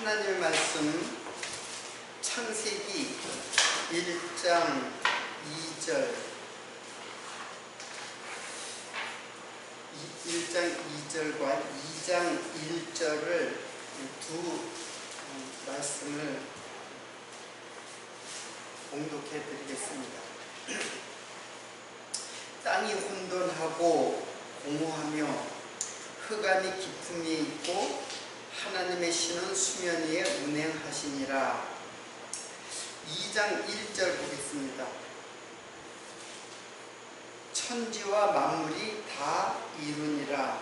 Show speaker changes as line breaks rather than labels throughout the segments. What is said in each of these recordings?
하나님의 말씀 창세기 1장 2절 1장 2절과 2장 1절을 두 말씀을 봉독해 드리겠습니다. 땅이 혼돈하고 공허하며 흑암이 깊음이 있고 하나님의 신은 수면 위에 운행하시니라. 2장 1절 보겠습니다. 천지와 만물이 다 이루니라.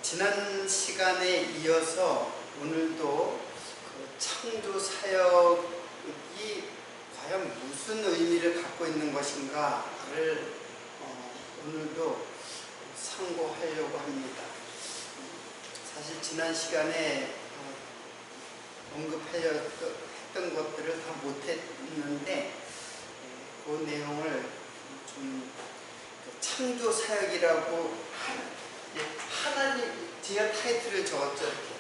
지난 시간에 이어서 오늘도 그 창조 사역이 과연 무슨 의미를 갖고 있는 것인가를 오늘도 상고하려고 합니다. 사실 지난 시간에 언급했던 것들을 다 못했는데 그 내용을 좀 창조 사역이라고 하나님, 제가 타이틀을 적었죠. 이렇게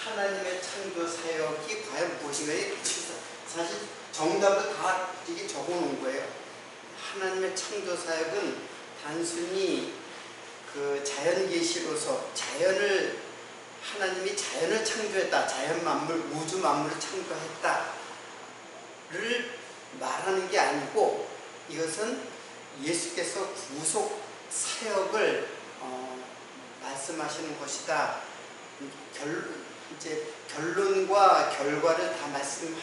하나님의 창조 사역이 과연 무엇인가. 사실 정답을 다 이게 적어놓은 거예요. 하나님의 창조 사역은 단순히 그 자연 계시로서 하나님이 자연을 창조했다, 자연 만물, 우주 만물을 창조했다를 말하는 게 아니고, 이것은 예수께서 구속 사역을 말씀하시는 것이다. 이제 결론과 결과를 다 말씀한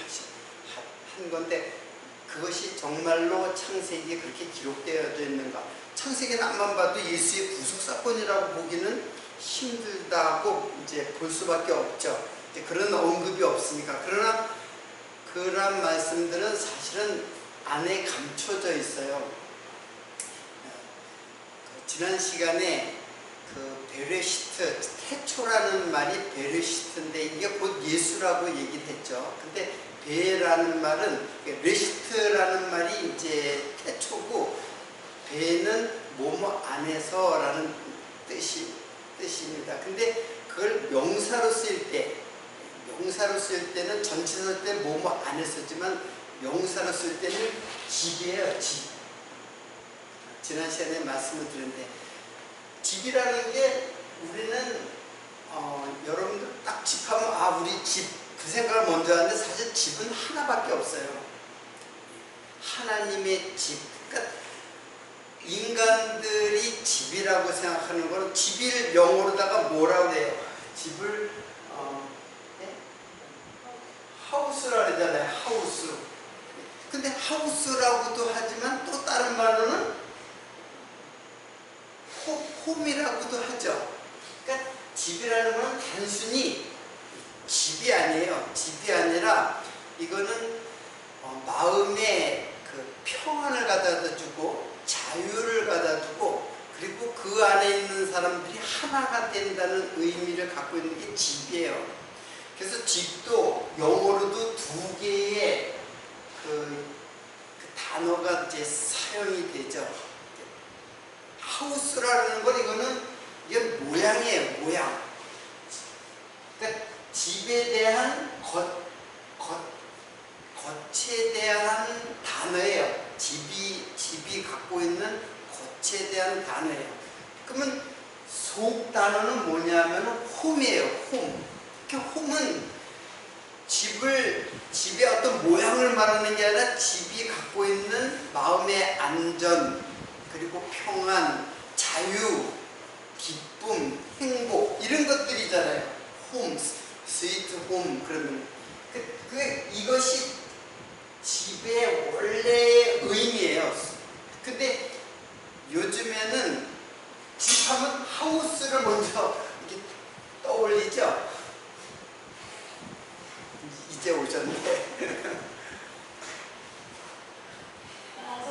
건데, 그것이 정말로 창세기에 그렇게 기록되어 있는가? 창세기는 앞만 봐도 예수의 구속 사건이라고 보기는 힘들다고 이제 볼 수밖에 없죠. 이제 그런 언급이 없으니까. 그러나 그런 말씀들은 사실은 안에 감춰져 있어요. 지난 시간에 그 베레시트, 태초라는 말이 베레시트인데 이게 곧 예수라고 얘기를 했죠. 근데 베라는 말은, 레시트라는 말이 이제 태초고, 베는 뭐뭐 안에서라는 뜻입니다. 근데 그걸 명사로 쓸 때는 전체로 쓸 때 뭐뭐 안에 쓰지만 명사로 쓸 때는 집이에요. 집. 지난 시간에 말씀을 드렸는데, 집이라는 게 우리는 여러분들 딱 집하면 우리 집 그 생각을 먼저 하는데, 사실 집은 하나밖에 없어요. 하나님의 집. 그러니까 인간들이 집이라고 생각하는 거는, 집을 영어로다가 뭐라고 해요? 집을 하우스라고 그러잖아요. 하우스. 근데 하우스라고도 하지만 또 다른 말로는 홈이라고도 하죠. 그러니까 집이라는 건 단순히 집이 아니에요. 집이 아니라 이거는 마음의 그 평안을 갖다 주고 자유를 갖다 주고, 그리고 그 안에 있는 사람들이 하나가 된다는 의미를 갖고 있는 게 집이에요. 그래서 집도 영어로도 두 개의 그 단어가 이제 사용이 되죠. 하우스라는 건 이게 모양이에요. 모양. 그러니까 집에 대한 겉에 대한 단어예요. 집이 갖고 있는 겉에 대한 단어예요. 그러면 속 단어는 뭐냐면 홈이에요. 홈. 그러니까 홈은 집의 어떤 모양을 말하는 게 아니라 집이 갖고 있는 마음의 안전, 그리고 평안, 자유, 기쁨, 행복, 이런 것들이잖아요. 홈, 스위트 홈. 그러면 이것이 집의 원래의 의미예요. 근데 요즘에는 집하면 하우스를 먼저 이렇게 떠올리죠. 이제 오셨네.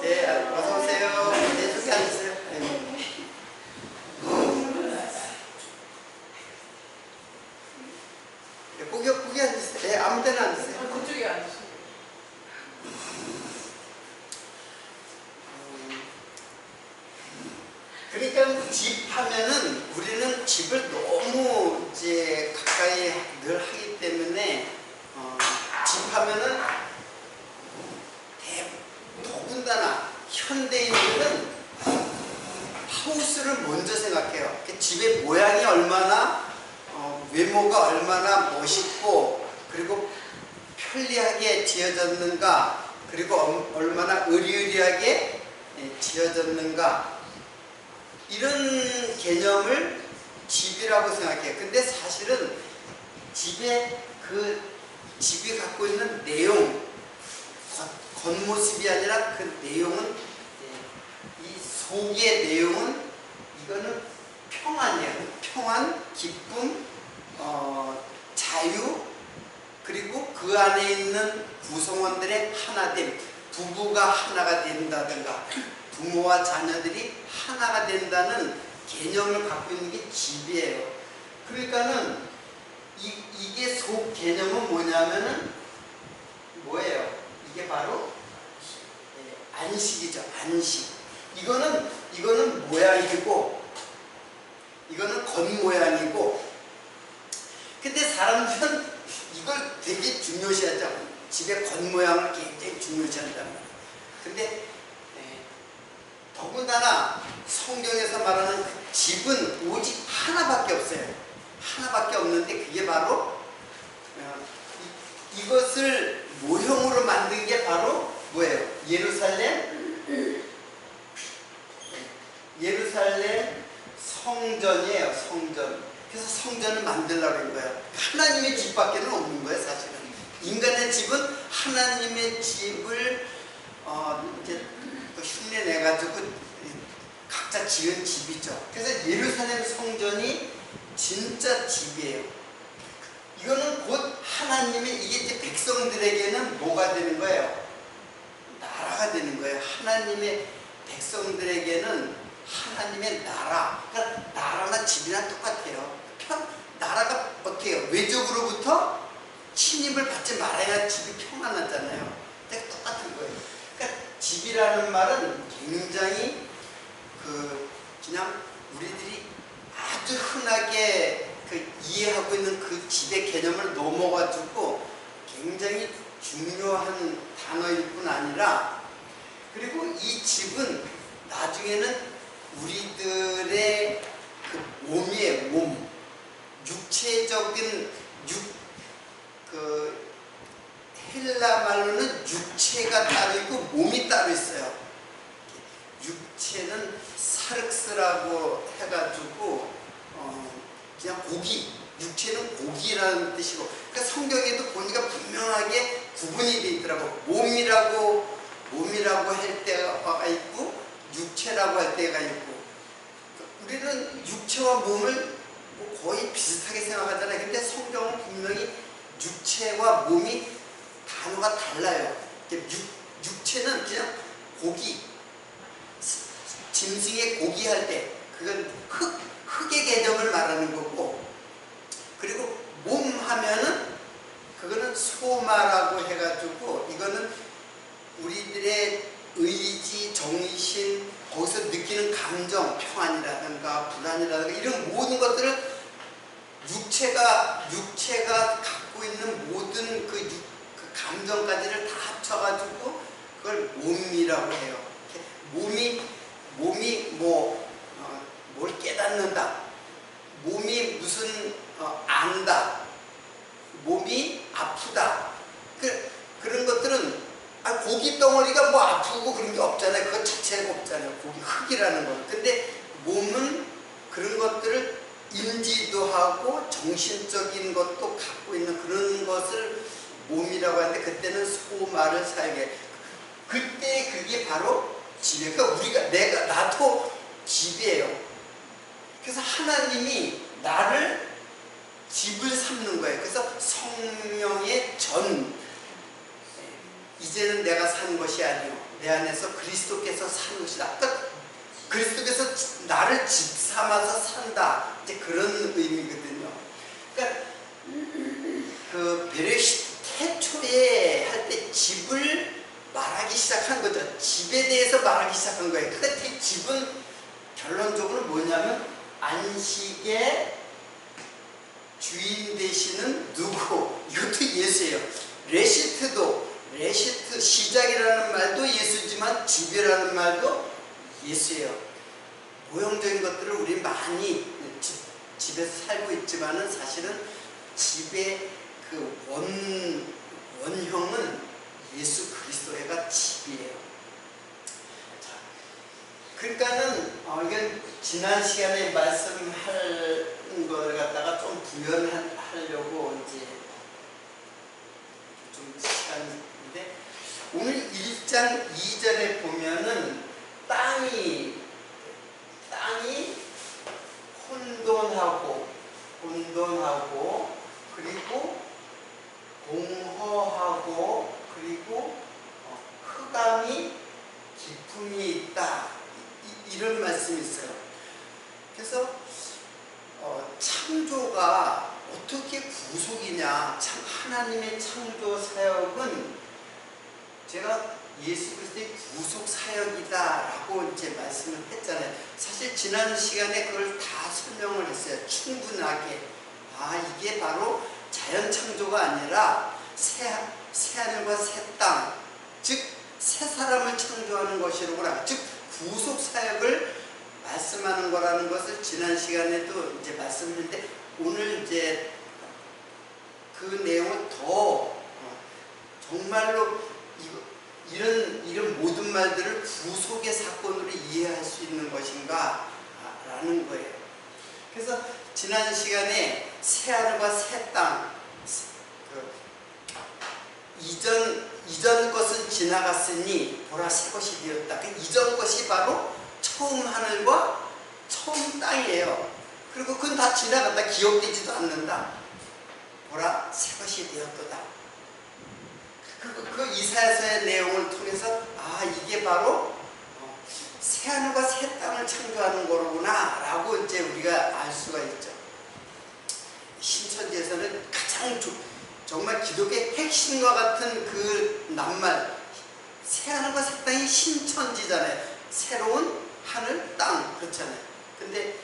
네, 어서 오세요. 네, 저기 앉으세요. 네, 거기 앉으세요. 네, 아무 데나 앉으세요.
그쪽에 앉으세요.
그러니까 집 하면은 우리는 집을 너무 이제 가까이 늘 하기 때문에 집 하면은 더군다나 현대인들은 하우스를 먼저 생각해요. 집의 모양이 얼마나 외모가 얼마나 멋있고 그리고 편리하게 지어졌는가, 그리고 얼마나 의리의리하게 지어졌는가, 이런 개념을 집이라고 생각해요. 근데 사실은 집이 갖고 있는 내용, 겉모습이 아니라 그 내용은, 이 속의 내용은, 이거는 평안이에요. 평안, 기쁨, 자유, 그리고 그 안에 있는 구성원들의 하나됨, 부부가 하나가 된다든가 부모와 자녀들이 하나가 된다는 개념을 갖고 있는 게 집이에요. 그러니까는 이게 속 개념은 뭐냐면은 뭐예요? 이게 바로 안식이죠. 안식. 이거는 모양이고, 이거는 겉모양이고. 근데 사람들은 이걸 되게 중요시하죠. 집의 겉모양을 굉장히 중요시한단 말이에요. 근데 더군다나 성경에서 말하는 그 집은 오직 하나밖에 없어요. 하나밖에 없는데 그게 바로 이것을 모형으로 만든 게 바로 뭐예요? 예루살렘 성전이에요. 성전. 그래서 성전을 만들려고 한 거예요. 하나님의 집밖에는 없는 거예요. 사실은 인간의 집은 하나님의 집을 이제 흉내 내가지고 각자 지은 집이죠. 그래서 예루살렘 성전이 진짜 집이에요. 이거는 곧 하나님의, 이게 이제 백성들에게는 뭐가 되는 거예요? 나라가 되는 거예요. 하나님의 백성들에게는 하나님의 나라. 그러니까 나라나 집이나 똑같아요. 나라가 어떻게 해요? 외적으로부터 침입을 받지 말아야 집이 평안하잖아요. 똑같은 거예요. 그러니까 집이라는 말은 굉장히 그냥 우리들이 아주 흔하게 이해하고 있는 그 집의 개념을 넘어가지고 굉장히 중요한 단어일 뿐 아니라, 그리고 이 집은 나중에는 우리들의 그 몸이에요. 몸. 육체적인 헬라 말로는 육체가 따로 있고 몸이 따로 있어요. 육체는 사륵스라고 해가지고 그냥 고기, 육체는 고기라는 뜻이고, 그러니까 성경에도 보니까 분명하게 구분이 되어 있더라고. 몸이라고 할 때가 있고 육체라고 할 때가 있고. 우리는 육체와 몸을 거의 비슷하게 생각하잖아요. 근데 성경은 분명히 육체와 몸이 단어가 달라요. 육체는 그냥 고기, 짐승의 고기 할 때 그건 흙의 개념을 말하는 거고, 그리고 몸 하면은 그거는 소마라고 해가지고 이거는 우리들의 의지, 정신, 거기서 느끼는 감정, 평안이라든가 불안이라든가 이런 모든 것들을 육체가 갖고 있는 모든 그 감정까지를 다 합쳐가지고 그걸 몸이라고 해요. 몸이 뭘 깨닫는다, 몸이 무슨 안다, 몸이 아프다, 그런 것들은 고기 덩어리가 뭐 아프고 그런 게 없잖아요. 그것 자체가 없잖아요. 고기 흙이라는 건. 근데 몸은 그런 것들을 인지도 하고 정신적인 것도 갖고 있는 그런 것을 몸이라고 하는데, 그때는 소마를 사용해. 그때 그게 바로 집이에요. 그러니까 나도 집이에요. 그래서 하나님이 나를 집을 삼는 거예요. 그래서 성령의 이제는 내가 사는 것이 아니요 내 안에서 그리스도께서 사는 것이다. 그러니까 그리스도께서 나를 집 삼아서 산다. 이제 그런 의미거든요. 그러니까 그 베레시트 태초에 할 때 집을 말하기 시작한 거죠. 집에 대해서 말하기 시작한 거예요. 그러니까 집은 결론적으로 뭐냐면 안식의 주인 되시는 누구? 이것도 예수예요. 레시트 시작이라는 말도 예수지만 집이라는 말도 예수예요. 모형적인 것들을 우리 많이 집에서 살고 있지만은 사실은 집의 그 원형은 예수 그리스도가 집이에요. 자, 그러니까는 이건 지난 시간에 말씀할 걸 갖다가 좀 구현하려고 이제 좀 시간인데, 오늘 1장 2절에 보면은 땅이 혼돈하고 그리고 공허하고 그리고 흑암이 깊음이 있다, 이런 말씀이 있어요. 그래서 창조가 어떻게 구속이냐, 참 하나님의 창조 사역은 제가 예수 그리스도의 구속 사역이다라고 이제 말씀을 했잖아요. 사실 지난 시간에 그걸 다 설명을 했어요. 충분하게. 이게 바로 자연 창조가 아니라 새 하늘과 새 땅, 즉 새 사람을 창조하는 것이로구나. 즉 구속 사역을 말씀하는 거라는 것을 지난 시간에도 이제 말씀했는데, 오늘 이제 그 내용을 더 정말로 이런 모든 말들을 구속의 사건으로 이해할 수 있는 것인가 라는 거예요. 그래서 지난 시간에 새하늘과 새 땅, 이전 것은 지나갔으니 보라 새 것이 되었다. 그 이전 것이 바로 처음 하늘과 처음 땅이에요. 그리고 그건 다 지나갔다. 기억되지도 않는다. 보라 새 것이 되었도다. 그 이사야서의 내용을 통해서 이게 바로 새하늘과 새 땅을 창조하는 거로구나 라고 이제 우리가 알 수가 있죠. 신천지에서는 가장 정말 기독의 핵심과 같은 그 낱말, 새하늘과 새 땅이 신천지잖아요. 새로운 하늘, 땅, 그렇잖아요. 근데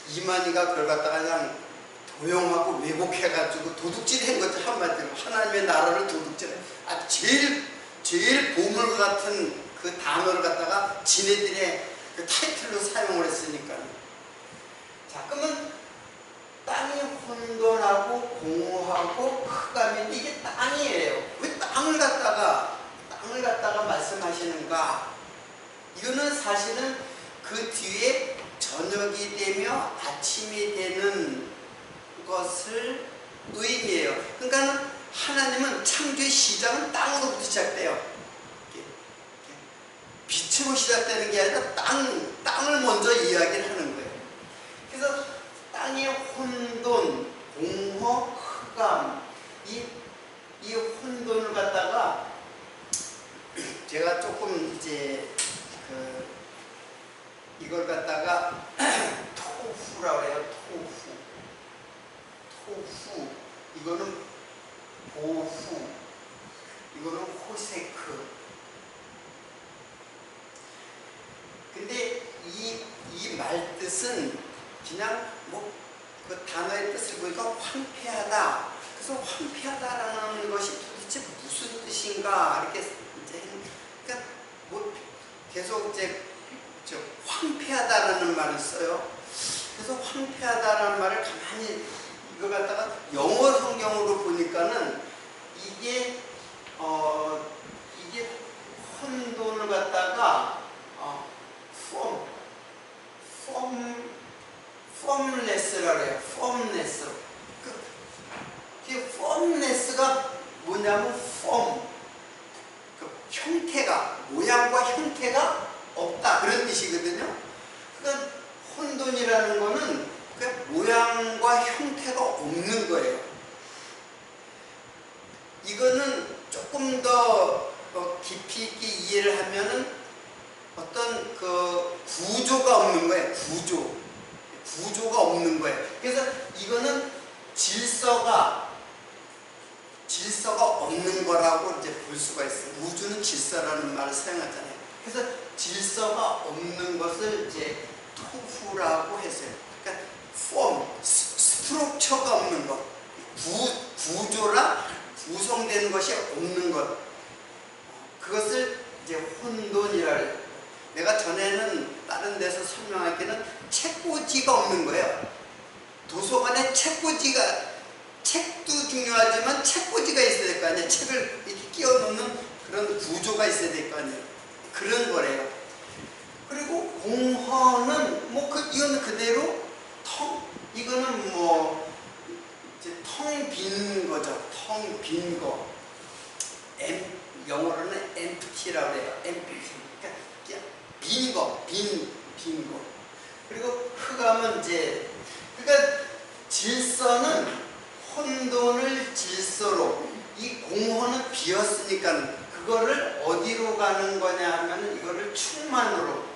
이만희가 그걸 갖다가 그냥 도용하고 왜곡해가지고 도둑질한 거죠. 한마디로 하나님의 나라를 도둑질해. 제일 보물 같은 그 단어를 갖다가 지네들의 그 타이틀로 사용을 했으니까. 자, 그러면 땅이 혼돈하고 공허하고 흑암인데 이게 땅이에요. 왜 땅을 갖다가 말씀하시는가? 이거는 사실은 그 뒤에 저녁이 되며 아침이 되는 것을 의미해요. 그러니까 하나님은 창조의 시작은 땅으로부터 시작돼요. 빛으로 시작되는 게 아니라 땅을 먼저 이야기를 하는 거예요. 그래서 땅의 혼돈, 공허, 흑암, 이 혼돈을 갖다가 제가 조금 이제 이걸 갖다가 토후라고 해요. 토후, 이거는 보후, 이거는 호세크. 근데 이 말 뜻은 그냥 그 단어의 뜻을 보니까 황폐하다. 그래서 황폐하다라는 것이 도대체 무슨 뜻인가 이렇게 이제 그러니까 계속 이제 황폐하다라는 말을 써요. 그래서 황폐하다라는 말을 가만히 이거 갖다가 영어 성경으로 보니까는 이게 혼돈을 갖다가 formless라고 해요. formless. 그 formless가 뭐냐면 형태가, 모양과 형태가 없다, 그런 뜻이거든요. 그러니까 혼돈이라는 거는 모양과 형태가 없는 거예요. 이거는 조금 더 깊이 있게 이해를 하면은 어떤 그 구조가 없는 거예요. 구조가 없는 거예요. 그래서 이거는 질서가 없는 거라고 이제 볼 수가 있어요. 우주는 질서라는 말을 사용하잖아요. 그래서 질서가 없는 것을 이제 토후라고 했어요. 그러니까 스트럭처가 없는 것, 구조랑 구성되는 것이 없는 것, 그것을 이제 혼돈이라 해요. 내가 전에는 다른 데서 설명하기는 책꽂이가 없는 거예요. 도서관에 책도 중요하지만 책꽂이가 있어야 될 거 아니에요. 책을 이렇게 끼워 넣는 그런 구조가 있어야 될 거 아니에요. 그런 거래요. 그리고 공허는 이거는 그대로 이거는 텅 빈 거죠. 텅 빈 거. 영어로는 empty라고 해요. empty. 그러니까 빈 거, 빈 거. 그리고 흑암은 그러니까 질서는 혼돈을 질서로, 이 공허는 비었으니까 그거를 어디로 가는 거냐 하면 이거를 충만으로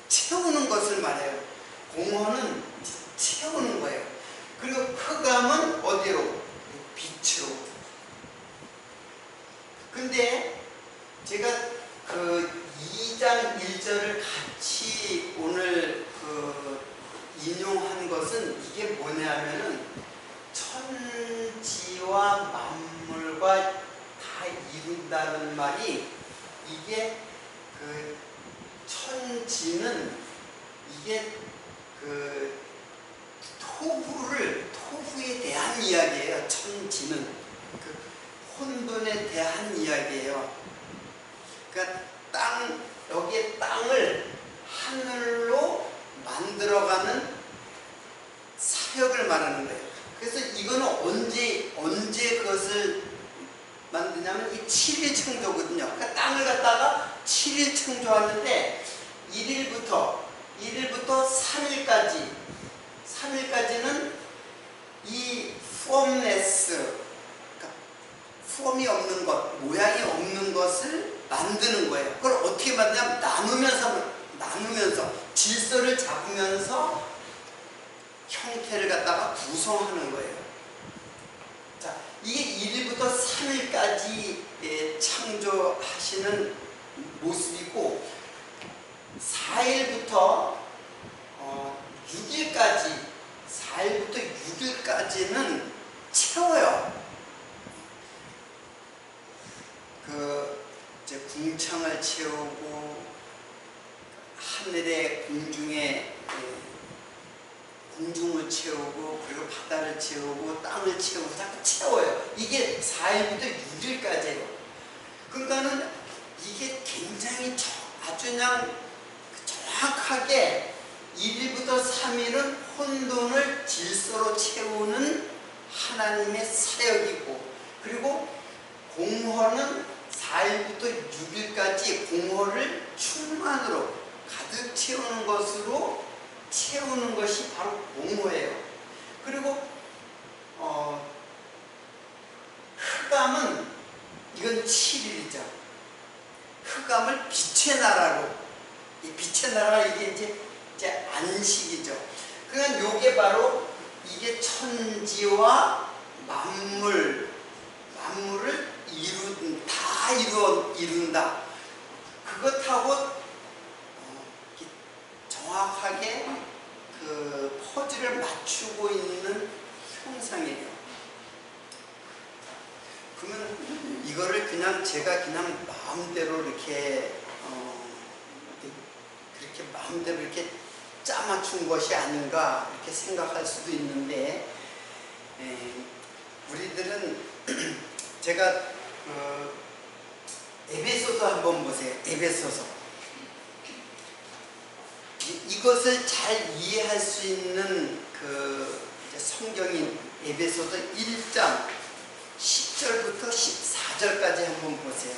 채우는 것을 말해요. 공허는 채우는 거예요. 그리고 흑암은 어디로? 빛으로. 근데 제가 그 2장 1절을 같이 오늘 인용한 것은 이게 뭐냐면은 천지와 만물과 다 이룬다는 말이, 이게 그 천지는 이게 그 토후에 대한 이야기예요. 천지는 그 혼돈에 대한 이야기예요. 그러니까 여기에 땅을 하늘로 만들어가는 사역을 말하는 거예요. 그래서 이거는 언제 그것을 만드냐면 이 7일 창조거든요. 그러니까 땅을 갖다가 7일 창조하는데 1일부터 3일까지는 이 formless, 그러니까 폼이 없는 것, 모양이 없는 것을 만드는 거예요. 그걸 어떻게 만드냐면 나누면서 질서를 잡으면서 형태를 갖다가 구성하는 거예요. 자, 이게 1일부터 3일까지 창조하시는 모습이고, 4일부터 6일까지는 채워요. 이제 궁창을 채우고, 하늘의 공중을 채우고, 그리고 바다를 채우고, 땅을 채우고, 자꾸 채워요. 이게 4일부터 6일까지예요. 그러니까는 이게 굉장히 아주 그냥 정확하게 1일부터 3일은 혼돈을 질서로 채우는 하나님의 사역이고, 그리고 공허는 4일부터 6일까지 공허를 충만으로 가득 채우는 것이 바로 공허예요. 그리고 흑암은 이건 7일이죠. 흑암을 빛의 나라로, 이 빛의 나라가 이게 이제 안식이죠. 그러니까 요게 바로 이게 천지와 만물을 이룬다. 그것하고 정확하게 그 퍼즐을 맞추고 있는 형상이에요. 그러면 이거를 제가 그냥 마음대로 그렇게 마음대로 이렇게 짜맞춘 것이 아닌가 이렇게 생각할 수도 있는데, 우리들은 제가 에베소서 한번 보세요. 에베소서. 이것을 잘 이해할 수 있는 성경인 에베소서 1장 10절부터 14절까지 한번 보세요.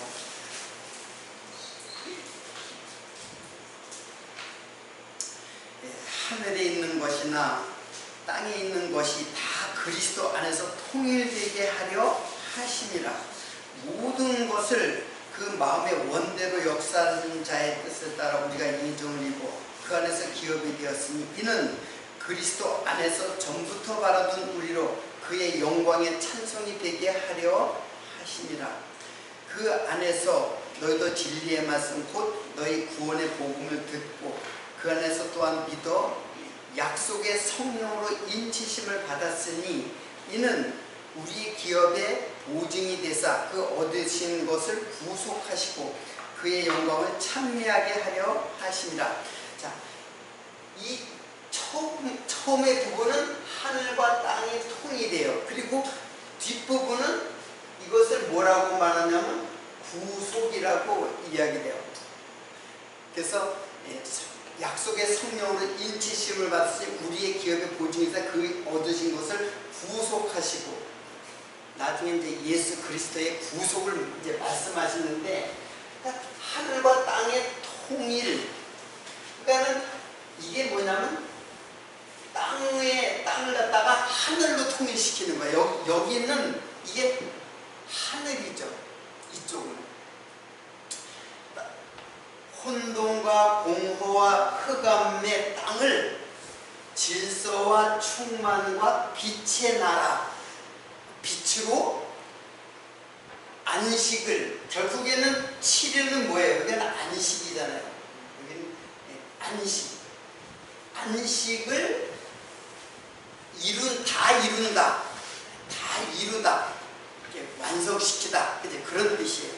하늘에 있는 것이나 땅에 있는 것이 다 그리스도 안에서 통일되게 하려 하심이라. 모든 것을 그 마음의 원대로 역사하는 자의 뜻을 따라 우리가 예정을 이루고 그 안에서 기업이 되었으니, 이는 그리스도 안에서 전부터 바라던 우리로 그의 영광의 찬송이 되게 하려 하심이라. 그 안에서 너희도 진리의 말씀 곧 너희 구원의 복음을 듣고 그 안에서 또한 믿어 약속의 성령으로 인치심을 받았으니 이는 우리 기업의 보증이 되사 그 얻으신 것을 구속하시고 그의 영광을 찬미하게 하려 하심이라. 자, 이 처음의 부분은 하늘과 땅이 통일돼요. 그리고 뒷부분은 이것을 뭐라고 말하냐면 구속이라고 이야기돼요. 그래서 약속의 성령으로 인치심을 받으시니 우리의 기업의 보증이사 그 얻으신 것을 구속하시고, 나중에 이제 예수 그리스도의 구속을 이제 말씀하시는데, 하늘과 땅의 통일. 그러니까는 이게 뭐냐면 땅을 갖다가 하늘로 통일시키는 거예요. 여기는 이게 하늘이죠. 이쪽은 혼돈과 공허와 흑암의 땅을 질서와 충만과 빛의 나라, 빛으로 안식을, 결국에는 7일은 뭐예요? 여기는 안식이잖아요. 여기는 안식을 다 이루다, 완성시키다, 이제 그런 뜻이에요.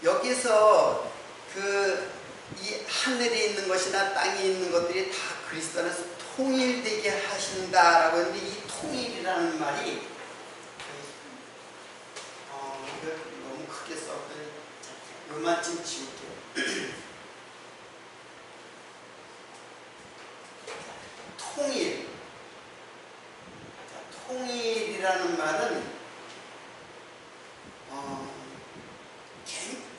여기서 이 하늘에 있는 것이나 땅에 있는 것들이 다 그리스도 안에서 통일되게 하신다라고 했는데, 이 통일이라는 말이 이걸 너무 크게 썼더니 요만큼 지울게요. 통일이라는 말은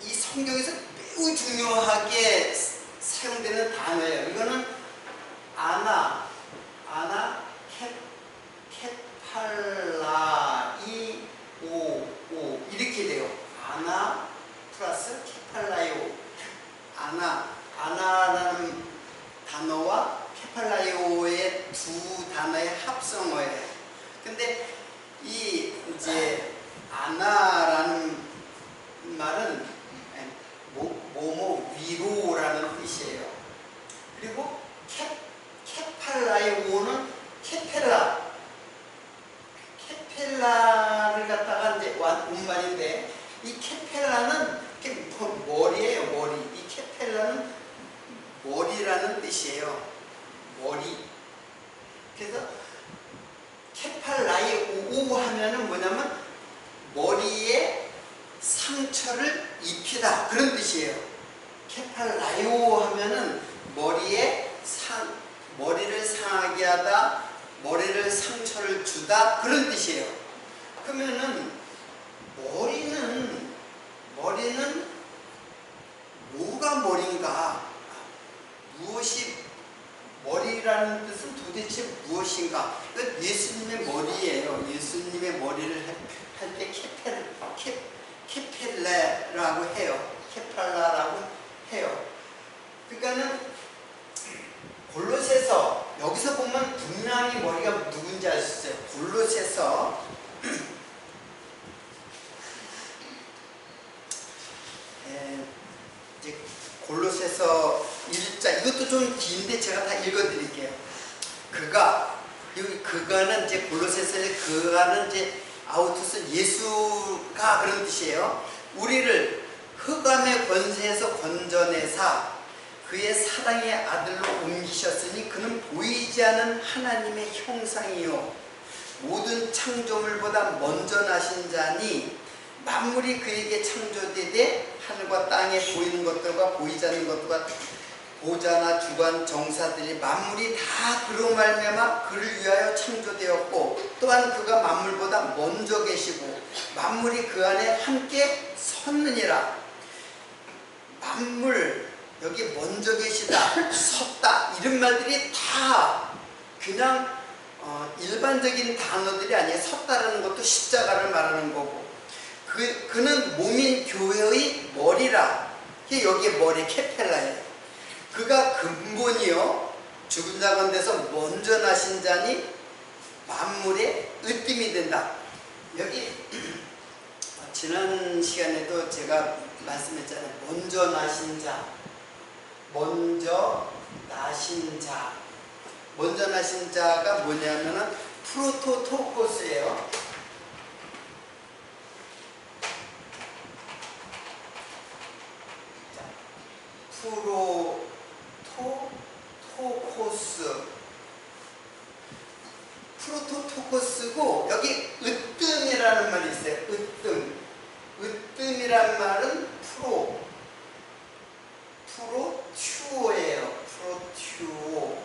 이 성경에서 매우 중요하게 사용되는 단어예요. 이거는 아나 케팔라이오 이렇게 돼요. 아나 플러스 케팔라이오. 아나라는 단어와 케팔라이오의 두 단어의 합성어예요. 근데 이제 아나라는 말은 뭐뭐 위로라는 뜻이에요. 그리고 케팔라이오는 케펠라를 갖다가 이제 운반인데, 이 케펠라는 머리예요. 머리. 이 케펠라는 머리라는 뜻이에요. 머리. 그래서 케팔라이오 하면은 뭐냐면 머리에 상처를 입히다, 그런 뜻이에요. 케팔라이오 하면은 머리를 상하게 하다, 머리를 상처를 주다, 그런 뜻이에요. 그러면은 머리는 뭐가 머리인가? 무엇이 머리라는 뜻은 도대체 무엇인가? 예수님의 머리예요. 예수님의 머리를 할 때 케펠레라고 해요. 케팔라라고 해요. 그러니까는 골로새서, 여기서 보면 분명히 머리가 누군지 알 수 있어요. 골로새서 이제 골로새서 1장, 이것도 좀 긴데 제가 다 읽어드릴게요. 그가는 이제 골로새서의 그가는 이제 아우토스, 예수가, 그런 뜻이에요. 우리를 흑암의 권세에서 건져내사 그의 사랑의 아들로 옮기셨으니 그는 보이지 않는 하나님의 형상이요 모든 창조물보다 먼저 나신 자니 만물이 그에게 창조되되 하늘과 땅에 보이는 것들과 보이지 않는 것들과 보좌나 주관 정사들이 만물이 다 그로 말미암아 그를 위하여 창조되었고, 또한 그가 만물보다 먼저 계시고 만물이 그 안에 함께 섰느니라. 만물, 여기 먼저 계시다, 섰다, 이런 말들이 다 그냥 일반적인 단어들이 아니에요. 섰다라는 것도 십자가를 말하는 거고, 그는 몸인 교회의 머리라. 여기에 머리, 케펠라예요. 그가 근본이요 죽은 자 가운데서 먼저 나신 자니 만물의 으뜸이 된다. 여기 지난 시간에도 제가 말씀했잖아요. 먼저 나신 자, 먼저 나신 자. 먼저 나신 자가 뭐냐면은 프로토토코스예요. 프로토토코스고 여기 으뜸이라는 말이 있어요. 으뜸이란 말은 프로튜오예요. 프로튜오.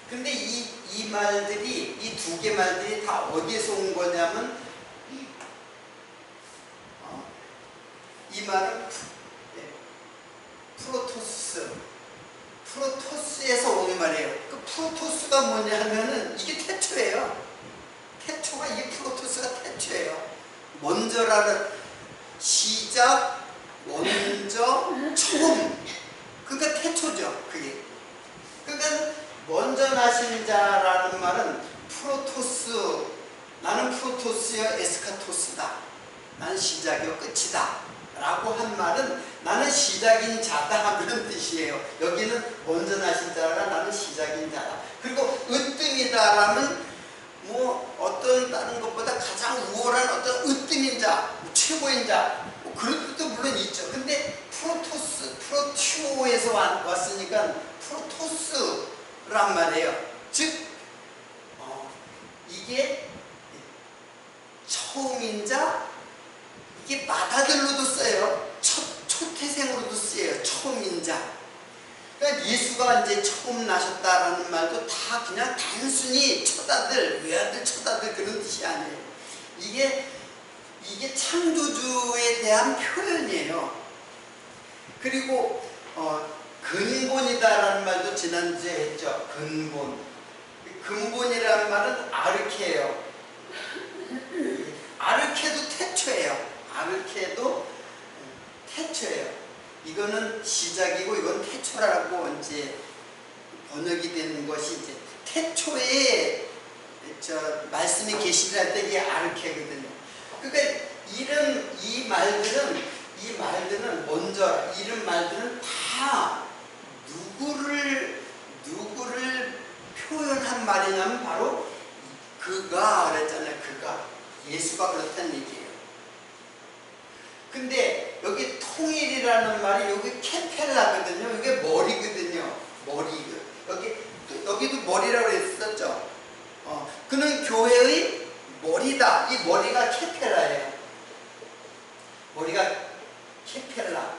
근데 이 말들이, 이 두 개 말들이 다 어디에서 온 거냐면 이 말은 프로토스에서 온 말이에요. 그 프로토스가 뭐냐면은 이게 태초예요. 태초가, 이게 프로토스가 태초예요. 먼저라는 시작, 먼저, 처음. 그러니까 태초죠. 그게. 그러니까 먼저 나신 자라는 말은 프로토스, 나는 프로토스여 에스카토스다. 나는 시작이요 끝이다. 라고 한 말은 나는 시작인 자다, 그런 뜻이에요. 여기는 먼저 나신 자라, 나는 시작인 자다. 그리고 으뜸이다라면 뭐 어떤 다른 것보다 가장 우월한 어떤 으뜸인 자, 최고인 자, 뭐 그런 뜻도 물론 있죠. 근데 프로튜오에서 왔으니까 프로토스란 말이에요. 즉 이게 처음인 자, 이게 마다들로도 써요. 초태생으로도 쓰여요. 처음인 자. 그러니까 예수가 이제 처음 나셨다라는 말도 다 그냥 단순히 초다들, 외아들, 초다들 그런 뜻이 아니에요. 이게 창조주에 대한 표현이에요. 그리고 근본이다라는 말도 지난주에 했죠. 근본이라는 말은 아르케예요. 아르케도 태초예요. 아르케도 태초예요. 이거는 시작이고 이건 태초라고 이제 번역이 되는 것이 이제 태초에 말씀이 계시할 때 이게 아르케거든요. 그러니까 이 말들은 먼저 이런 말들은 다 누구를 표현한 말이냐면 바로 그가 그랬잖아요. 그가 예수가 그렇다는 얘기예요. 근데 여기 통일이라는 말이 여기 캐펠라거든요. 이게 머리거든요. 머리. 여기도 머리라고 했었죠. 그는 교회의 머리다. 이 머리가 캐펠라예요. 머리가 캐펠라.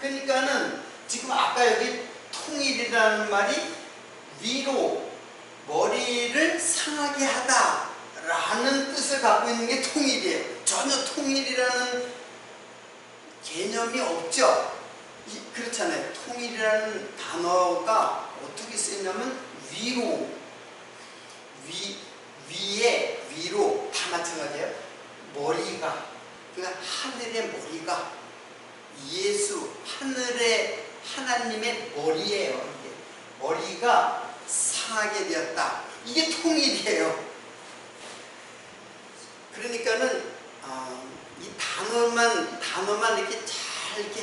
그러니까는 지금 아까 여기 통일이라는 말이 위로 머리를 상하게 하다 라는 뜻을 갖고 있는 게 통일이에요. 전혀 통일이라는 개념이 없죠. 그렇잖아요. 통일이라는 단어가 어떻게 쓰이냐면 위로, 위로 다 마찬가지예요. 머리가, 그러니까 하늘의 머리가 예수, 하나님의 머리예요. 이게. 머리가 상하게 되었다. 이게 통일이에요. 그러니까는 이 단어만 이렇게 잘 이렇게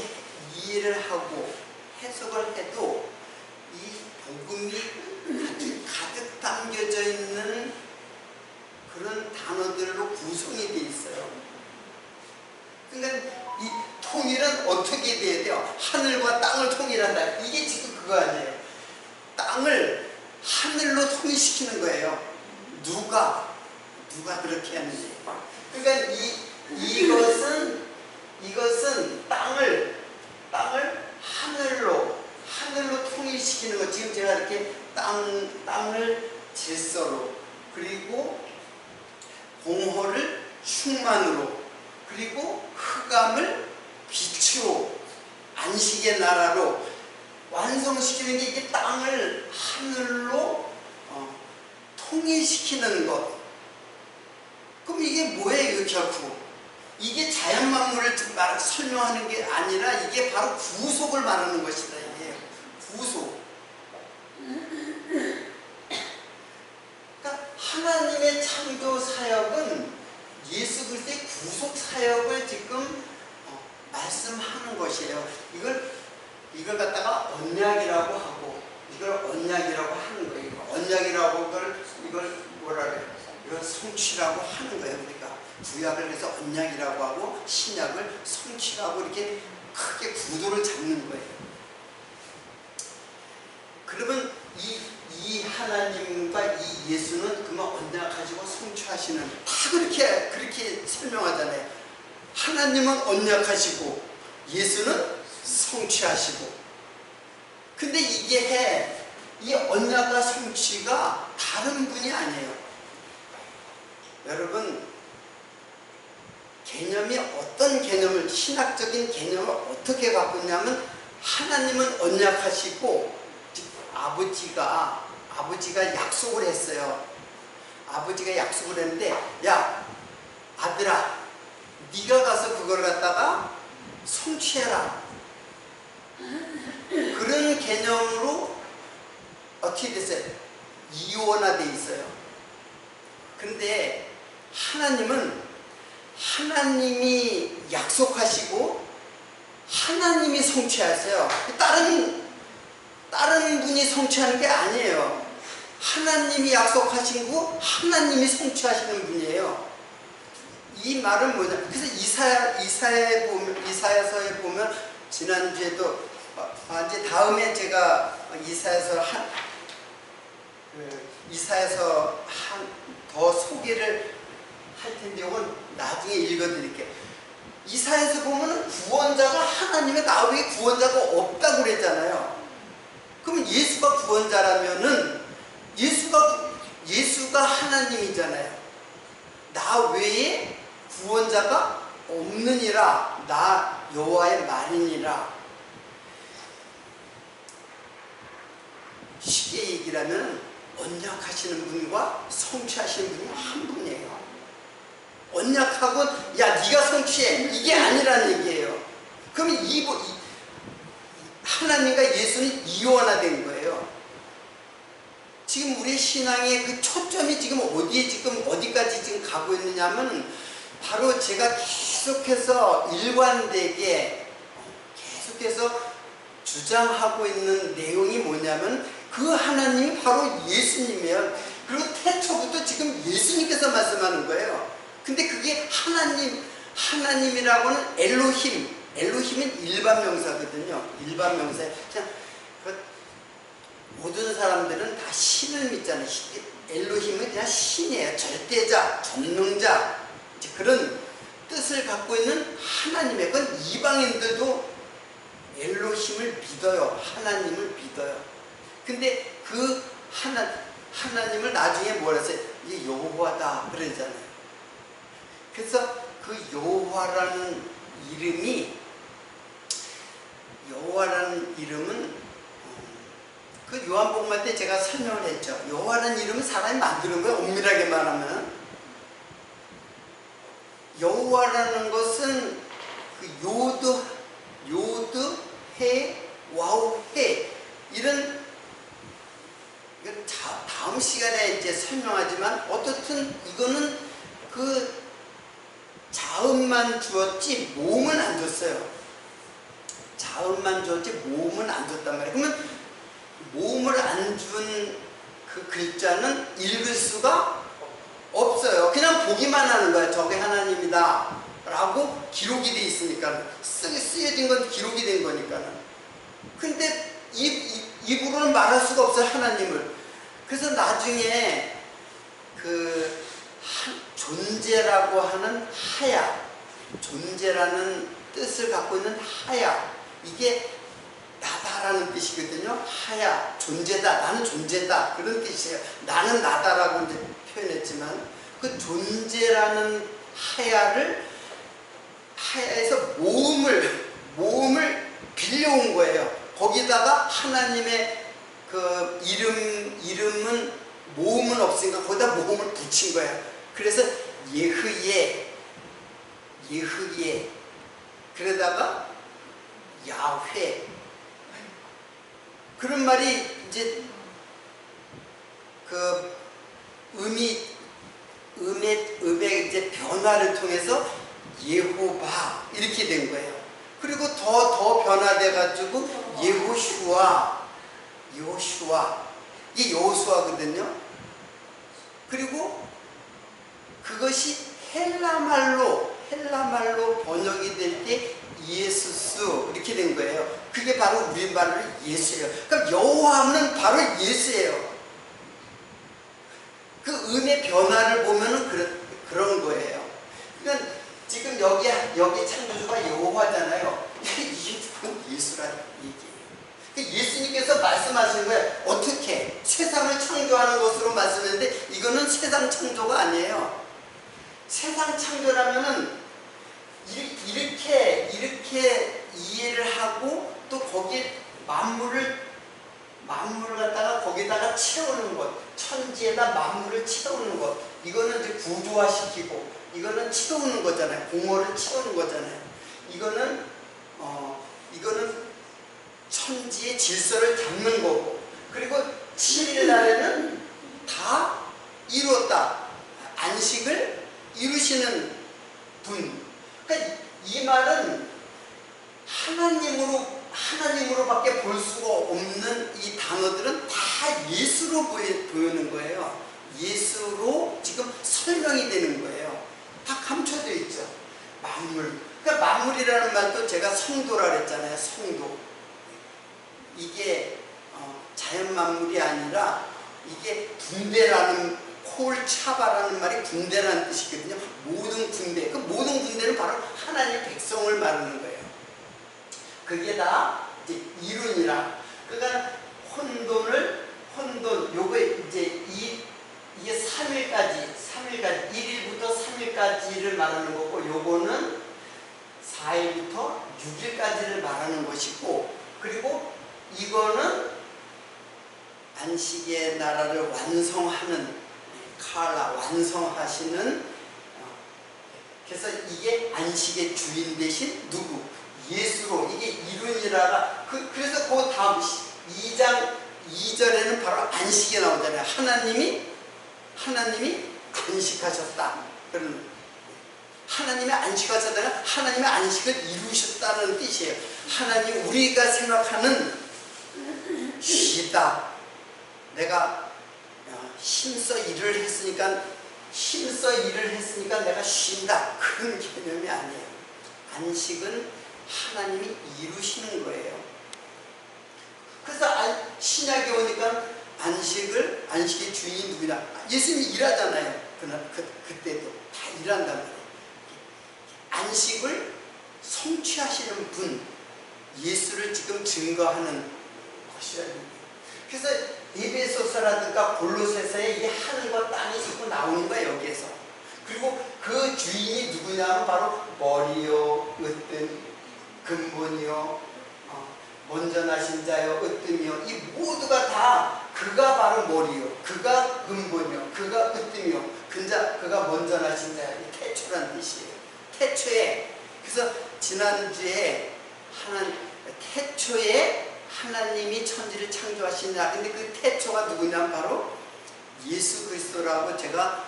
이해를 하고 해석을 해도 이 복음이 아주 가득 담겨져 있는 그런 단어들로 구성이 되어 있어요. 그러니까 이 통일은 어떻게 돼야 돼요? 하늘과 땅을 통일한다. 이게 지금 그거 아니에요. 땅을 하늘로 통일시키는 거예요. 누가 그렇게 하는지. 그러니까 이것은 땅을 하늘로 통일시키는 거. 지금 제가 이렇게 땅을 질서로, 그리고 공허를 충만으로, 그리고 흑암을 빛으로, 안식의 나라로 완성시키는 게 이게 땅을 하늘로 통일시키는 것. 그럼 이게 뭐예요? 결국 이게 자연만물을 설명하는 게 아니라 이게 바로 구속을 말하는 것이다. 이게 구속. 그러니까 하나님의 창조 사역은 예수 그리스도의 구속 사역을 지금 말씀하는 것이에요. 이걸 갖다가 언약이라고 하고 이걸 언약이라고 하는 거예요. 언약이라고 이걸 뭐라 그래요? 이걸 성취라고 하는 거예요. 우리가 구약을 그래서 언약이라고 하고 신약을 성취라고 이렇게 크게 구도를 잡는 거예요. 그러면 이 하나님과 이 예수는 그만 언약하시고 성취하시는 다 그렇게 설명하잖아요. 하나님은 언약하시고 예수는 성취하시고. 근데 이 언약과 성취가 다른 분이 아니에요. 여러분, 개념이 어떤 개념을, 신학적인 개념을 어떻게 갖고 있냐면, 하나님은 언약하시고 아버지가 약속을 했어요. 아버지가 약속을 했는데, 야 아들아, 네가 가서 그걸 갖다가 성취해라. 그런 개념으로 어떻게 됐어요? 이원화되어 있어요. 근데 하나님이 약속하시고 하나님이 성취하세요. 다른 분이 성취하는 게 아니에요. 하나님이 약속하시고 하나님이 성취하시는 분이에요. 이 말은 뭐냐? 그래서 이사야서에 보면 지난주에도 이제 다음에 제가 이사야서 더 소개를 할 텐데 이건 나중에 읽어드릴게요. 이사야서 보면 구원자가 하나님의 나외에 구원자가 없다고 그랬잖아요. 그러면 예수가 구원자라면은 예수가 하나님이잖아요. 나 외에 구원자가 없느니라. 나 여호와의 말이니라. 쉽게 얘기를 하면 언약하시는 분과 성취하시는 분이 한 분이에요. 언약하고 야 네가 성취해 이게 아니라는 얘기예요. 그러면 하나님과 예수는 이원화된 거예요. 지금 우리 신앙의 그 초점이 지금 어디까지 지금 가고 있느냐면, 바로 제가 계속해서 일관되게 계속해서 주장하고 있는 내용이 뭐냐면, 그 하나님이 바로 예수님이에요. 그리고 태초부터 지금 예수님께서 말씀하는 거예요. 근데 그게 하나님이라고는 엘로힘은 일반 명사거든요. 일반 명사. 그냥 모든 사람들은 다 신을 믿잖아요. 엘로힘은 그냥 신이에요. 절대자, 전능자, 그런 뜻을 갖고 있는 하나님의, 그건 이방인들도 엘로힘을 믿어요. 하나님을 믿어요. 근데 그 하나님을 나중에 뭐라 했어요? 이게 여호와다 그러잖아요. 그래서 그 여호와라는 이름은 그 요한복음 때 제가 설명을 했죠. 여호와라는 이름은 사람이 만드는 거예요. 엄밀하게 말하면 여호와라는 것은 그 요드, 해, 와우, 해 이런, 다음 시간에 이제 설명하지만 어떻든 이거는 그 자음만 주었지 모음은 안 줬어요. 자음만 주었지 모음은 안 줬단 말이에요. 그러면 모음을 안 준 그 글자는 읽을 수가 없어요. 그냥 보기만 하는 거예요. 저게 하나님이다 라고 기록이 돼 있으니까, 쓰여진 건 기록이 된 거니까. 근데 입으로는 말할 수가 없어요, 하나님을. 그래서 나중에 그 존재라고 하는 하야, 존재라는 뜻을 갖고 있는 하야, 이게 나다라는 뜻이거든요. 하야, 존재다, 나는 존재다, 그런 뜻이에요. 나는 나다라고 이제 표현했지만, 그 존재라는 하야에서 모음을 빌려온 거예요. 거기다가 하나님의 그 이름은 모음은 없으니까 거기다 모음을 붙인 거예요. 그래서 예흐예, 그러다가 야훼, 그런 말이 이제 그 음의 이제 변화를 통해서 예호바 이렇게 된 거예요. 그리고 더 변화돼 가지고 여호슈아 이게 여호수아거든요. 그리고 그것이 헬라말로 번역이 될 때 예수스 이렇게 된 거예요. 그게 바로 우리말로 예수예요. 그러니까 여호와는 바로 예수예요. 그 음의 변화를 보면은 그런 거예요. 그러니까 지금 여기 창조주가 여호와잖아요. 이게 예수라는 얘기예요. 그러니까 예수님께서 말씀하시는 거예요. 어떻게 세상을 창조하는 것으로 말씀했는데 이거는 세상 창조가 아니에요. 세상 창조라면은 이렇게 이해를 하고 또 거기에 만물을 갖다가 거기다가 채우는 것, 천지에다 만물을 채우는 것, 이거는 이제 구조화시키고 이거는 채우는 거잖아요. 공허를 채우는 거잖아요. 이거는 천지의 질서를 잡는 거고, 그리고 7일 날에는 다 이루었다. 안식을 이루시는 분. 그러니까 이 말은 하나님으로밖에 볼 수가 없는 이 단어들은 다 예수로 보이는 거예요. 예수로 지금 설명이 되는 거예요. 다 감춰져 있죠. 만물. 그러니까 만물이라는 말도 제가 성도라 그랬잖아요. 성도. 이게 자연 만물이 아니라 이게 군대라는 콜차바라는 말이 군대라는 뜻이거든요. 모든 군대. 그 모든 군대는 바로 하나님의 백성을 말하는 거예요. 그게 다 이제 이룬이라. 그러니까 혼돈, 요거 이제 이게 3일까지 1일부터 3일까지를 말하는 거고, 요거는 4일부터 6일까지를 말하는 것이고, 그리고 이거는 안식의 나라를 완성하는 칼라, 완성하시는. 그래서 이게 안식의 주인 대신 누구? 예수로. 이게 이룬이라가 그래서 그 다음 2장 2절에는 바로 안식이 나오잖아요. 하나님이 안식하셨다. 그런 하나님의 안식하셨다는 하나님의 안식을 이루셨다는 뜻이에요. 하나님, 우리가 생각하는 쉬다, 내가 힘써 일을 했으니까 내가 쉰다, 그런 개념이 아니에요. 안식은 하나님이 이루시는 거예요. 그래서 신약에 오니까 안식의 주인이 누구냐? 예수님이 일하잖아요. 그때도 다 일한단 말이에요. 안식을 성취하시는 분, 예수를 지금 증거하는 것이라는 거예요. 그래서 에베소서라든가 골로새서에 이 하늘과 땅이 자꾸 나오는 거예요, 여기에서. 그리고 그 주인이 누구냐면 바로 머리요, 근본이요, 먼저 나신 자요, 으뜸이요. 이 모두가 다 그가 바로 머리요, 그가 근본이요, 그가 으뜸이요, 그가 먼저 나신 자요. 이 태초란 뜻이에요. 태초에. 그래서 지난주에 태초에 하나님이 천지를 창조하시냐. 근데 그 태초가 누구냐면 바로 예수 그리스도라고 제가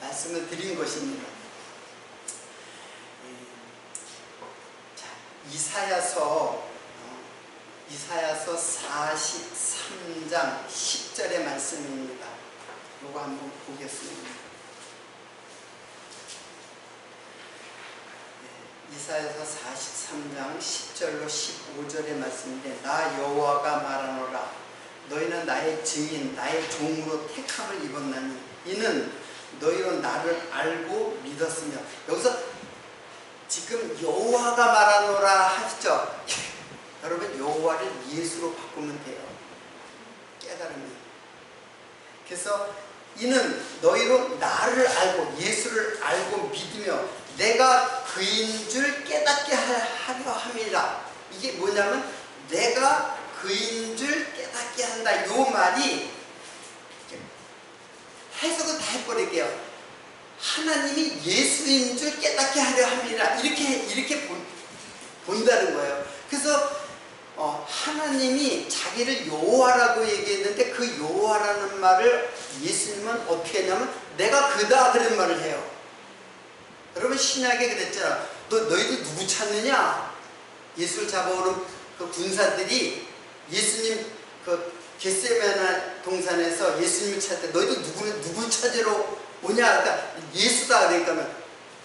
말씀을 드린 것입니다. 자, 이사야서 43장 10절의 말씀입니다. 이거 한번 보겠습니다. 이사야서 43장 10절로 15절의 말씀인데, 나 여호와가 말하노라. 너희는 나의 증인, 나의 종으로 택함을 입었나니 이는 너희로 나를 알고 믿었으며. 여기서 지금 여호와가 말하노라 하시죠. 여러분, 여호와를 예수로 바꾸면 돼요. 깨달으면. 그래서 이는 너희로 나를 알고, 예수를 알고 믿으며 내가 그인 줄 깨닫게 하려 함이라. 이게 뭐냐면 내가 그인 줄 깨닫게 한다. 이 말이 해석을 다 해버릴게요. 하나님이 예수인 줄 깨닫게 하려 함이라. 이렇게 본다는 거예요. 그래서 하나님이 자기를 여호와라고 얘기했는데 그 여호와라는 말을 예수님은 어떻게 했냐면 내가 그다 그런 말을 해요. 여러분 신약에 그랬잖아. 너희들 누구 찾느냐? 예수를 잡아오는 그 군사들이 예수님 그 겟세마네 동산에서 예수님을 찾을 때 너희들 누구 찾으러 오냐? 그러니까 예수다 그러니까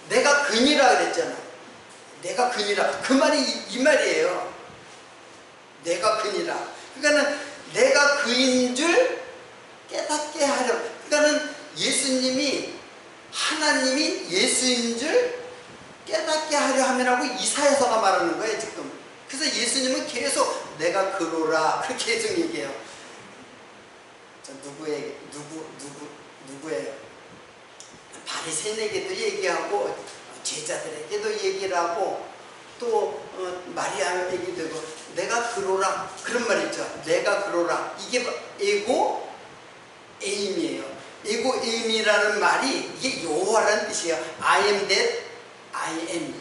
내가 그니라 그랬잖아. 내가 그니라. 그 말이 이 말이에요. 내가 그니라. 그러니까는 내가 그인 줄 깨닫게 하려. 그러니까는 예수님이 하나님이 예수인 줄 깨닫게 하려 함이라고 이사야서가 말하는 거예요 지금. 그래서 예수님은 계속 내가 그로라 그렇게 계속 얘기해요. 저 누구예요? 바리새인에게도 얘기하고 제자들에게도 얘기를 하고 또 마리아에게도 되고 내가 그로라 그런 말 있죠. 내가 그로라. 이게 에고 에임이에요. 에고 에임이라는 말이 이게 여호와라는 뜻이에요. I am that I am.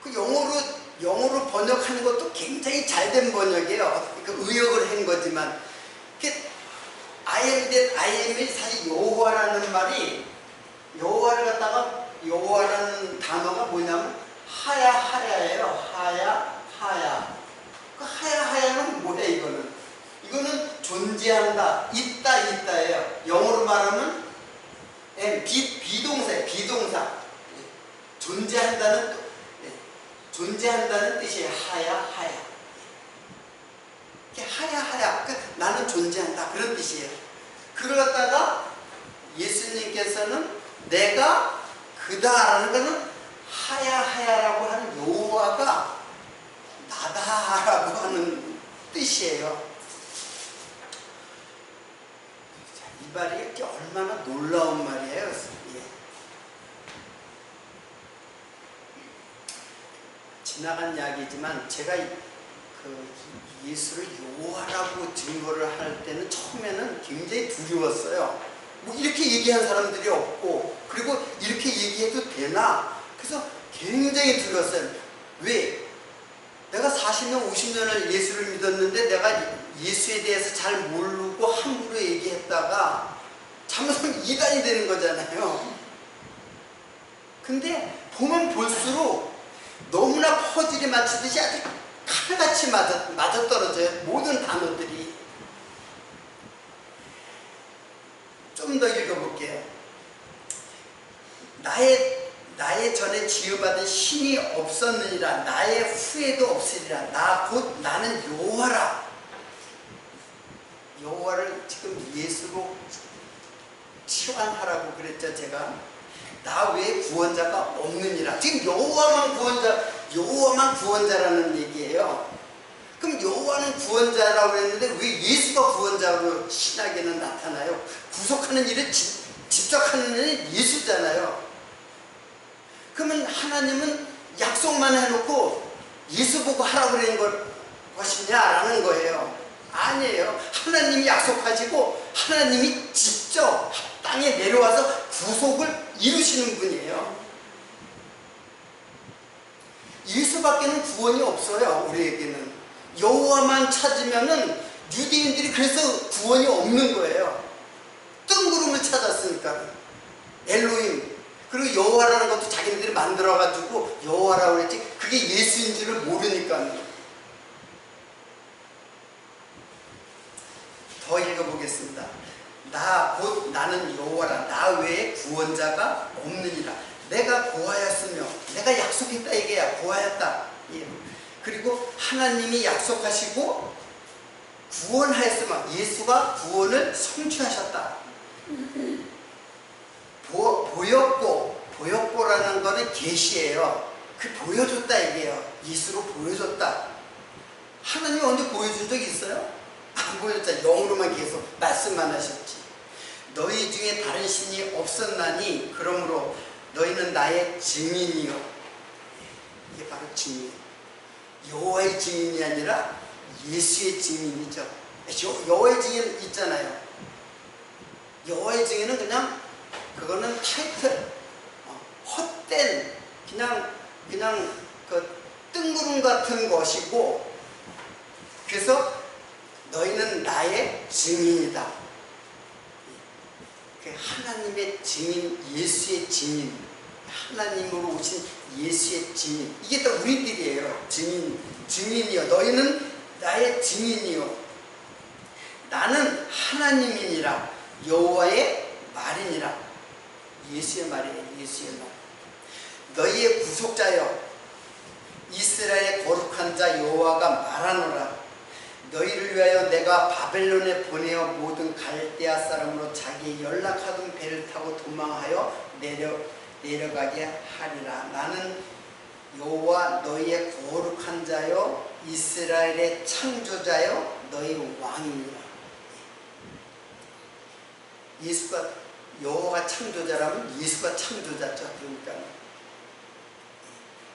그 영어로 번역하는 것도 굉장히 잘된 번역이에요. 그 의역을 한 거지만 I am that I am이 사실 여호와라는 말이 여호와를 갖다가 여호와라는 단어가 뭐냐면 하야하야예요. 하야. 그 하야하야는 뭐야 이거는? 이거는 존재한다, 있다예요. 영어로 말하면 비동사예요. 비동사. 존재한다는 뜻이에요. 하야. 하야. 나는 존재한다 그런 뜻이에요. 그걸 갖다가 예수님께서는 내가 그다라는 것은 하야라고 하는 여호와가 나다라고 하는 뜻이에요. 이 말이 얼마나 놀라운 말이에요. 지나간 이야기지만 제가 예수를 여호와라고 증거를 할 때는 처음에는 굉장히 두려웠어요. 뭐 이렇게 얘기한 사람들이 없고 그리고 이렇게 얘기해도 되나? 그래서 굉장히 두려웠어요. 왜? 내가 40년 50년을 예수를 믿었는데 내가 예수에 대해서 잘 모르고 함부로 얘기했다가 잘못하면 이단이 되는 거잖아요. 근데 보면 볼수록 너무나 퍼즐이 맞추듯이 아주 칼같이 맞아떨어져요. 모든 단어들이. 좀 더 읽어볼게요. 나의 전에 지어받은 신이 없었느니라. 나의 후에도 없으리라. 나는 여호와라. 여호와를 지금 예수로 치환하라고 그랬죠 제가. 나 외에 구원자가 없느니라. 지금 여호와만 구원자라는 얘기예요. 그럼 여호와는 구원자라고 했는데 왜 예수가 구원자로 신약에는 나타나요? 구속하는 일에 집착하는 일은 예수잖아요. 그러면 하나님은 약속만 해놓고 예수 보고 하라고 그러는 것이냐라는 거예요. 아니에요. 하나님이 약속하시고 하나님이 직접 땅에 내려와서 구속을 이루시는 분이에요. 예수밖에는 구원이 없어요. 우리에게는. 여호와만 찾으면은 유대인들이 그래서 구원이 없는 거예요. 뜬구름을 찾았으니까. 엘로힘. 그리고 여호와라는 것도 자기네들이 만들어가지고 여호와라고 그랬지 그게 예수인 줄을 모르니까. 더 읽어보겠습니다. 나는 여호와라. 나 외에 구원자가 없느니라. 내가 고하였으며 내가 약속했다 이게야. 고하였다. 예. 그리고 하나님이 약속하시고 구원하였으며 예수가 구원을 성취하셨다. 보였고라는 거는 계시예요. 그 보여줬다 이게요. 예수로 보여줬다. 하나님이 언제 보여준 적 있어요? 안 보여줬잖아. 영으로만 계속 말씀만 하셨지. 너희 중에 다른 신이 없었나니 그러므로 너희는 나의 증인이요. 이게 바로 증인. 여호와의 증인이 아니라 예수의 증인이죠. 여호와의 증인 있잖아요. 여호와의 증인은 그냥 그거는 타이틀, 헛된 그냥 그 뜬구름 같은 것이고, 그래서 너희는 나의 증인이다. 그 하나님의 증인, 예수의 증인, 하나님으로 오신 예수의 증인, 이게 다 우리들이에요. 증인이요. 너희는 나의 증인이요. 나는 하나님이니라. 여호와의 말이니라. 예수의 말이에요. 예수의 말. 너희의 구속자여, 이스라엘의 거룩한 자 여호와가 말하노라. 너희를 위하여 내가 바벨론에 보내어 모든 갈대아 사람으로 자기의 연락하던 배를 타고 도망하여 내려가게 하리라. 나는 여호와 너희의 거룩한 자여, 이스라엘의 창조자여, 너희 왕이니라. 예수가, 여호와가 창조자라면 예수가 창조자죠. 그러니까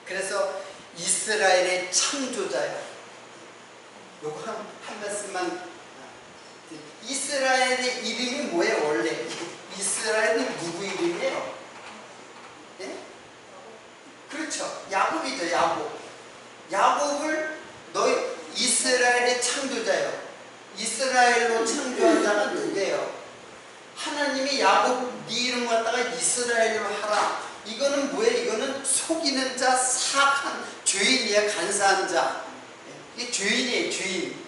그래서 이스라엘의 창조자여, 요거 한 말씀만. 이스라엘의 이름이 뭐예요? 원래 이스라엘은 누구 이름이에요? 네? 그렇죠. 야곱이죠. 야곱을 너희 이스라엘의 창조자요. 이스라엘로 창조한 자는 누구예요? 하나님이 야곱 네 이름 갖다가 이스라엘로 하라. 이거는 뭐예요? 이거는 속이는 자, 사악한 죄인이에요. 간사한 자. 이게 죄인이에요. 죄인.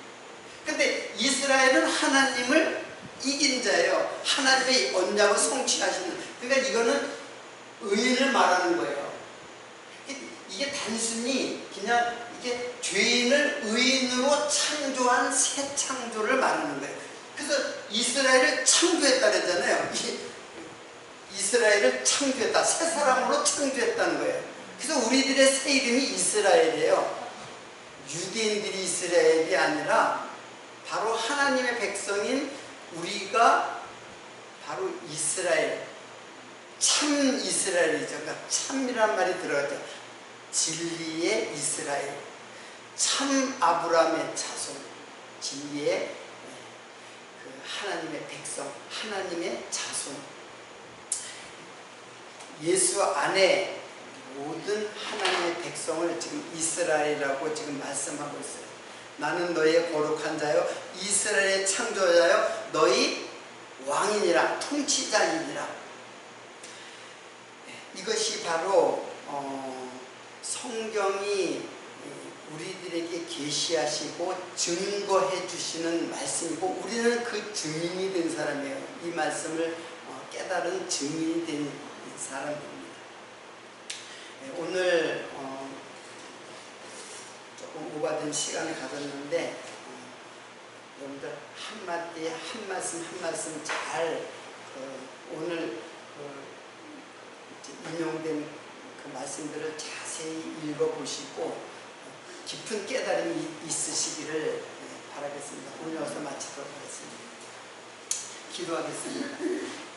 근데 이스라엘은 하나님을 이긴 자예요. 하나님의 언약을 성취하시는. 그러니까 이거는 의인을 말하는 거예요. 이게 단순히 그냥 이게 죄인을 의인으로 창조한 새 창조를 말하는 거예요. 그래서 이스라엘을 창조했다 그랬잖아요. 이스라엘을 창조했다. 새 사람으로 창조했다는 거예요. 그래서 우리들의 새 이름이 이스라엘이에요. 유대인들이 이스라엘이 아니라 바로 하나님의 백성인 우리가 바로 이스라엘, 참 이스라엘이죠. 그러니까 참이란 말이 들어가죠. 진리의 이스라엘, 참 아브라함의 자손, 진리의 그 하나님의 백성, 하나님의 자손. 예수 안에 모든 하나님의 백성을 지금 이스라엘이라고 지금 말씀하고 있어요. 나는 너희의 거룩한 자요, 이스라엘의 창조자요, 너희 왕이니라, 통치자이니라. 이것이 바로 성경이 우리들에게 계시하시고 증거해 주시는 말씀이고, 우리는 그 증인이 된 사람이에요. 이 말씀을 깨달은 증인이 된 사람입니다. 오늘 조금 오바된 시간을 가졌는데 여러분들 한마디 한 말씀 잘 오늘 인용된 그 말씀들을 자세히 읽어보시고 깊은 깨달음이 있으시기를 바라겠습니다. 오늘 여기서 마치도록 하겠습니다. 기도하겠습니다.